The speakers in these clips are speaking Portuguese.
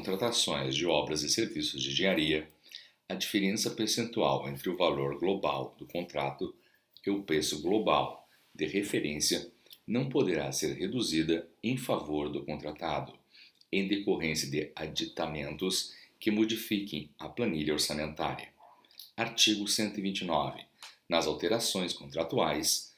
contratações de obras e serviços de engenharia, a diferença percentual entre o valor global do contrato e o preço global de referência não poderá ser reduzida em favor do contratado, em decorrência de aditamentos que modifiquem a planilha orçamentária. Artigo 129. Nas alterações contratuais,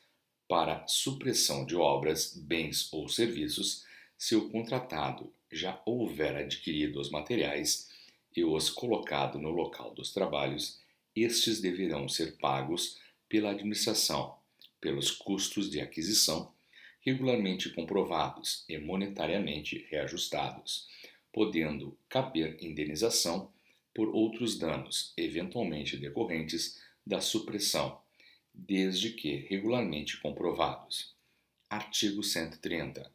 para supressão de obras, bens ou serviços, se o contratado já houver adquirido os materiais e os colocado no local dos trabalhos, estes deverão ser pagos pela administração, pelos custos de aquisição, regularmente comprovados e monetariamente reajustados, podendo caber indenização por outros danos eventualmente decorrentes da supressão, desde que regularmente comprovados. Artigo 130.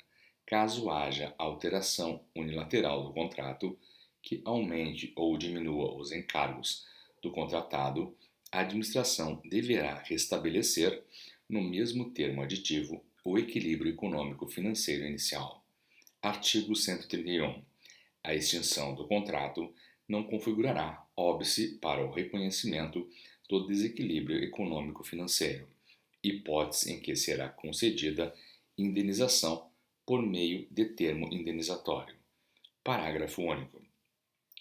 Caso haja alteração unilateral do contrato que aumente ou diminua os encargos do contratado, a administração deverá restabelecer, no mesmo termo aditivo, o equilíbrio econômico-financeiro inicial. Artigo 131. A extinção do contrato não configurará óbice para o reconhecimento do desequilíbrio econômico-financeiro, hipótese em que será concedida indenização por meio de termo indenizatório. Parágrafo único.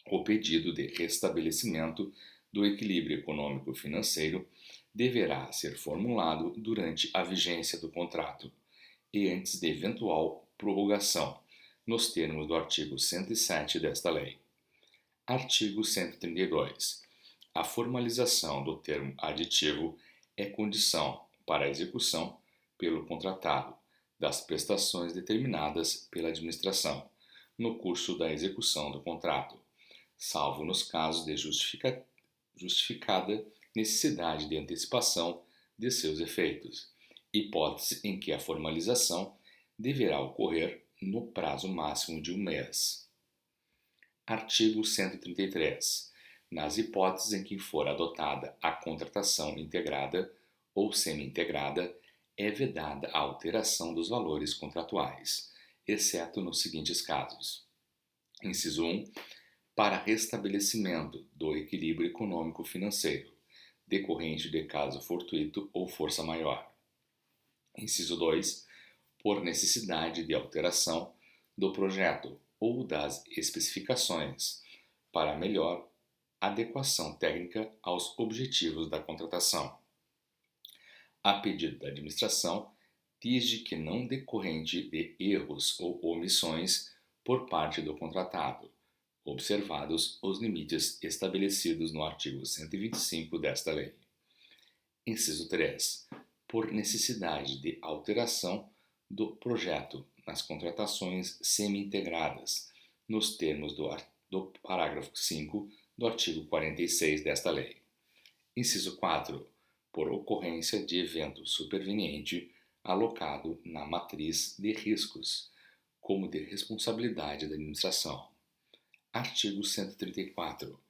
O pedido de restabelecimento do equilíbrio econômico-financeiro deverá ser formulado durante a vigência do contrato e antes de eventual prorrogação, nos termos do artigo 107 desta lei. Artigo 132. A formalização do termo aditivo é condição para a execução pelo contratado das prestações determinadas pela administração no curso da execução do contrato, salvo nos casos de justificada necessidade de antecipação de seus efeitos, hipótese em que a formalização deverá ocorrer no prazo máximo de um mês. Artigo 133. Nas hipóteses em que for adotada a contratação integrada ou semi-integrada, é vedada a alteração dos valores contratuais, exceto nos seguintes casos. Inciso 1. Para restabelecimento do equilíbrio econômico-financeiro, decorrente de caso fortuito ou força maior. Inciso 2. Por necessidade de alteração do projeto ou das especificações, para melhor adequação técnica aos objetivos da contratação. A pedido da administração, desde que não decorrente de erros ou omissões por parte do contratado, observados os limites estabelecidos no artigo 125 desta lei. Inciso 3. Por necessidade de alteração do projeto nas contratações semi-integradas, nos termos do parágrafo 5 do artigo 46 desta lei. Inciso 4. Por ocorrência de evento superveniente alocado na matriz de riscos, como de responsabilidade da administração. Artigo 134.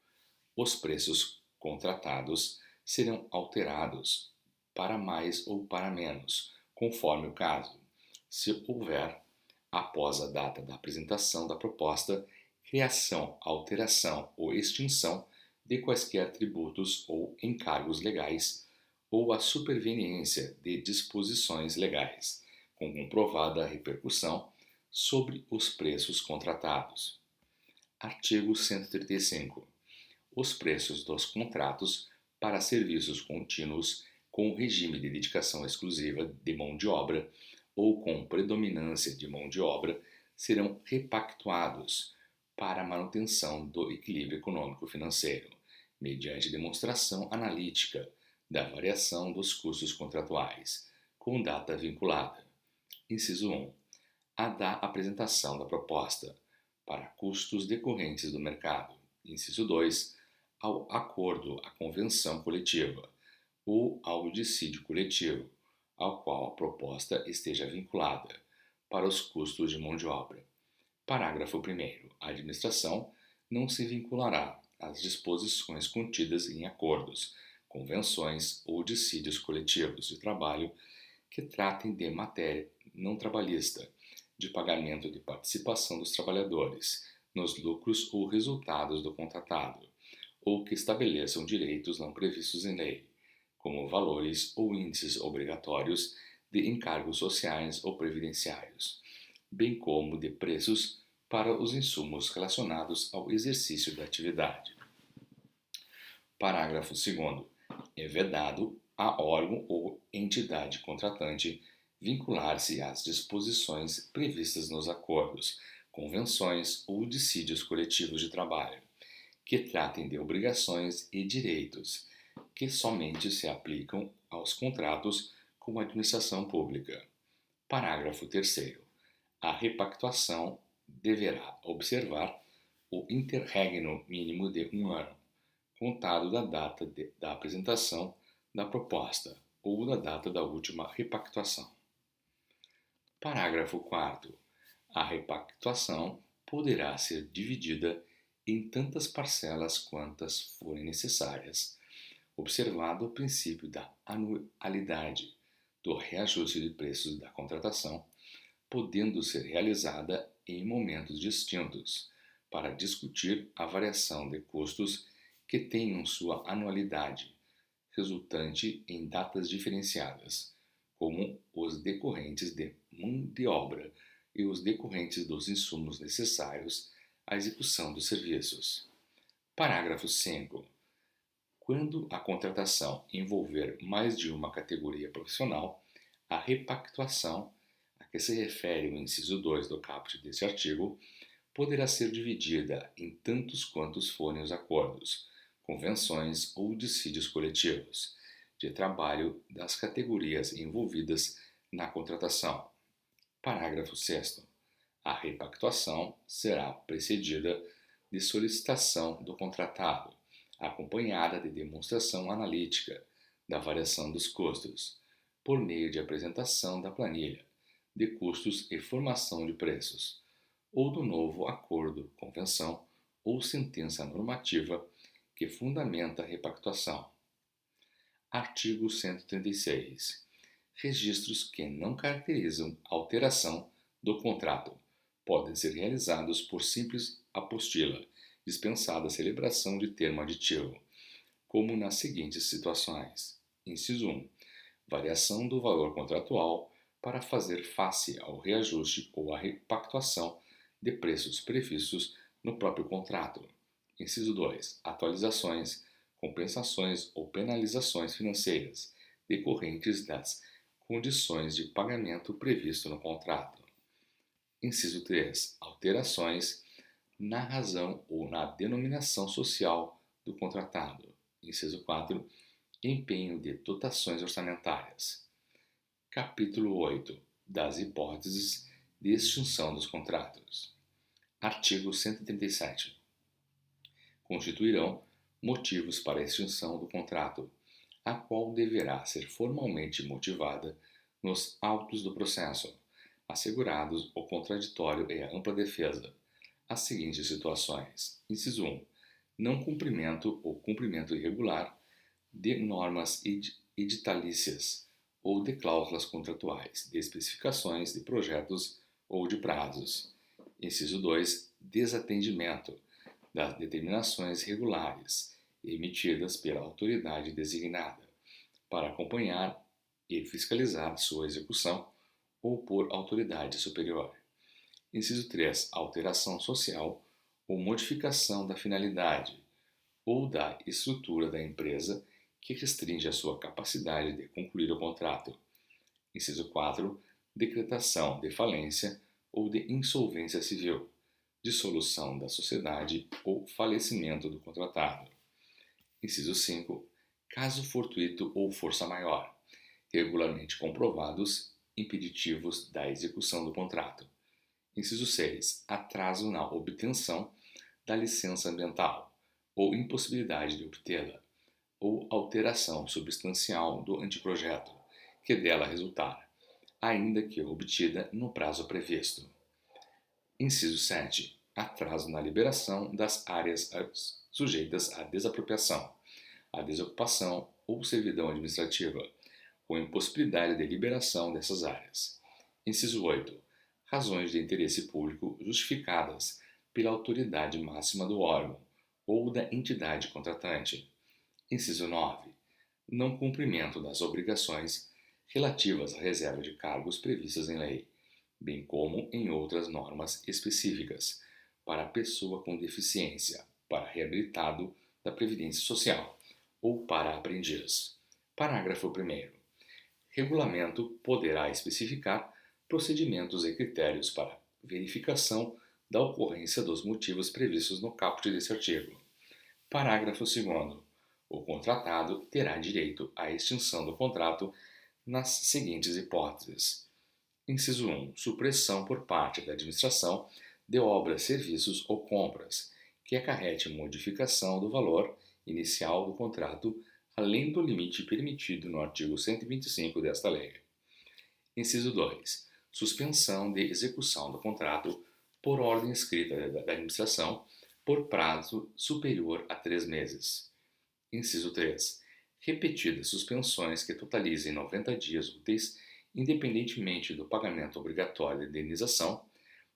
Os preços contratados serão alterados para mais ou para menos, conforme o caso, se houver, após a data da apresentação da proposta, criação, alteração ou extinção de quaisquer tributos ou encargos legais ou a superveniência de disposições legais, com comprovada repercussão sobre os preços contratados. Artigo 135. Os preços dos contratos para serviços contínuos com regime de dedicação exclusiva de mão de obra ou com predominância de mão de obra serão repactuados para a manutenção do equilíbrio econômico-financeiro, mediante demonstração analítica da variação dos custos contratuais, com data vinculada. Inciso 1. A da apresentação da proposta, para custos decorrentes do mercado. Inciso 2. Ao acordo, à convenção coletiva ou ao dissídio coletivo, ao qual a proposta esteja vinculada, para os custos de mão de obra. Parágrafo 1º. A administração não se vinculará às disposições contidas em acordos, convenções ou dissídios coletivos de trabalho que tratem de matéria não trabalhista, de pagamento de participação dos trabalhadores, nos lucros ou resultados do contratado, ou que estabeleçam direitos não previstos em lei, como valores ou índices obrigatórios de encargos sociais ou previdenciários, bem como de preços para os insumos relacionados ao exercício da atividade. Parágrafo 2º. É vedado a órgão ou entidade contratante vincular-se às disposições previstas nos acordos, convenções ou dissídios coletivos de trabalho, que tratem de obrigações e direitos que somente se aplicam aos contratos com a administração pública. Parágrafo 3º. A repactuação deverá observar o interregno mínimo de 1 ano, contado da data da apresentação da proposta ou da data da última repactuação. Parágrafo 4º. A repactuação poderá ser dividida em tantas parcelas quantas forem necessárias, observado o princípio da anualidade do reajuste de preços da contratação, podendo ser realizada em momentos distintos, para discutir a variação de custos que tenham sua anualidade, resultante em datas diferenciadas, como os decorrentes de mão de obra e os decorrentes dos insumos necessários à execução dos serviços. Parágrafo 5. Quando a contratação envolver mais de uma categoria profissional, a repactuação, a que se refere o inciso 2 do caput deste artigo, poderá ser dividida em tantos quantos forem os acordos, convenções ou dissídios coletivos de trabalho das categorias envolvidas na contratação. Parágrafo 6º. A repactuação será precedida de solicitação do contratado, acompanhada de demonstração analítica da variação dos custos, por meio de apresentação da planilha de custos e formação de preços, ou do novo acordo, convenção ou sentença normativa que fundamenta a repactuação. Artigo 136. Registros que não caracterizam alteração do contrato podem ser realizados por simples apostila, dispensada a celebração de termo aditivo, como nas seguintes situações. Inciso 1. Variação do valor contratual para fazer face ao reajuste ou à repactuação de preços previstos no próprio contrato. Inciso 2. Atualizações, compensações ou penalizações financeiras decorrentes das condições de pagamento previsto no contrato. Inciso 3. Alterações na razão ou na denominação social do contratado. Inciso 4. Empenho de dotações orçamentárias. Capítulo 8. Das hipóteses de extinção dos contratos. Artigo 137. Constituirão motivos para a extinção do contrato, a qual deverá ser formalmente motivada nos autos do processo, assegurados o contraditório e a ampla defesa, as seguintes situações. Inciso 1. Não cumprimento ou cumprimento irregular de normas editalícias ou de cláusulas contratuais, de especificações de projetos ou de prazos. Inciso 2. Desatendimento das determinações regulares emitidas pela autoridade designada para acompanhar e fiscalizar sua execução ou por autoridade superior. Inciso 3. Alteração social ou modificação da finalidade ou da estrutura da empresa que restringe a sua capacidade de concluir o contrato. Inciso 4. Decretação de falência ou de insolvência civil, dissolução da sociedade ou falecimento do contratado. Inciso 5. Caso fortuito ou força maior, regularmente comprovados impeditivos da execução do contrato. Inciso 6. Atraso na obtenção da licença ambiental ou impossibilidade de obtê-la, ou alteração substancial do anteprojeto que dela resultar, ainda que obtida no prazo previsto. Inciso 7. Atraso na liberação das áreas sujeitas à desapropriação, à desocupação ou servidão administrativa, ou impossibilidade de liberação dessas áreas. Inciso 8. Razões de interesse público justificadas pela autoridade máxima do órgão ou da entidade contratante. Inciso 9. Não cumprimento das obrigações relativas à reserva de cargos previstas em lei, bem como em outras normas específicas, para pessoa com deficiência, para reabilitado da Previdência Social ou para aprendiz. Parágrafo 1º. Regulamento poderá especificar procedimentos e critérios para verificação da ocorrência dos motivos previstos no caput deste artigo. Parágrafo 2º. O contratado terá direito à extinção do contrato nas seguintes hipóteses. Inciso 1. Supressão por parte da administração de obras, serviços ou compras que acarrete modificação do valor inicial do contrato além do limite permitido no artigo 125 desta lei. Inciso 2. Suspensão de execução do contrato por ordem escrita da administração por prazo superior a 3 meses. Inciso 3. Repetidas suspensões que totalizem 90 dias úteis, independentemente do pagamento obrigatório de indenização,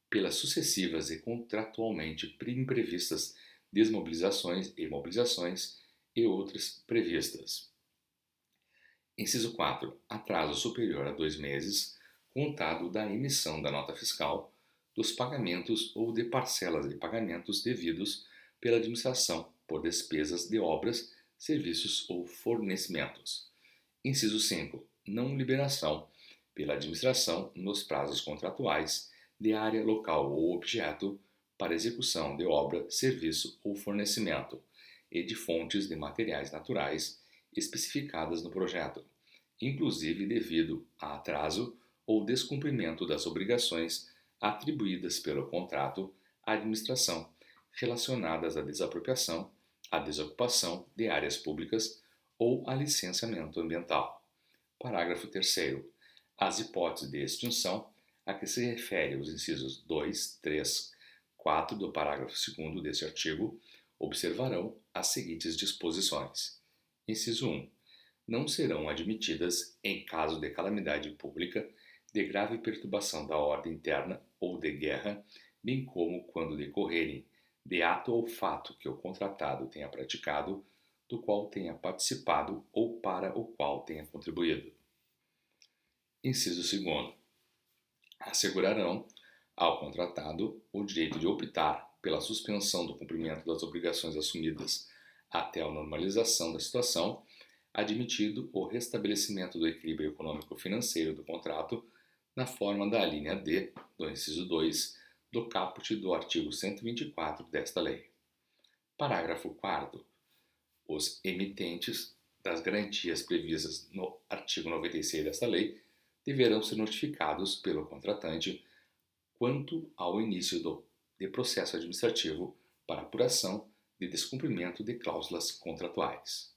pelas sucessivas e contratualmente imprevistas desmobilizações e mobilizações e outras previstas. Inciso 4. Atraso superior a 2 meses, contado da emissão da nota fiscal, dos pagamentos ou de parcelas de pagamentos devidos pela administração por despesas de obras, serviços ou fornecimentos. Inciso 5. Não liberação pela administração nos prazos contratuais de área, local ou objeto para execução de obra, serviço ou fornecimento e de fontes de materiais naturais especificadas no projeto, inclusive devido a atraso ou descumprimento das obrigações atribuídas pelo contrato à administração relacionadas à desapropriação, à desocupação de áreas públicas ou a licenciamento ambiental. Parágrafo 3º. As hipóteses de extinção a que se refere os incisos 2, 3, 4 do parágrafo 2º deste artigo observarão as seguintes disposições. Inciso 1. Não serão admitidas, em caso de calamidade pública, de grave perturbação da ordem interna ou de guerra, bem como quando decorrerem de ato ou fato que o contratado tenha praticado, do qual tenha participado ou para o qual tenha contribuído. Inciso 2. Assegurarão ao contratado o direito de optar pela suspensão do cumprimento das obrigações assumidas até a normalização da situação, admitido o restabelecimento do equilíbrio econômico-financeiro do contrato na forma da alínea D do inciso 2 do caput do artigo 124 desta lei. Parágrafo 4º. Os emitentes das garantias previstas no artigo 96 desta lei deverão ser notificados pelo contratante quanto ao início de processo administrativo para apuração de descumprimento de cláusulas contratuais.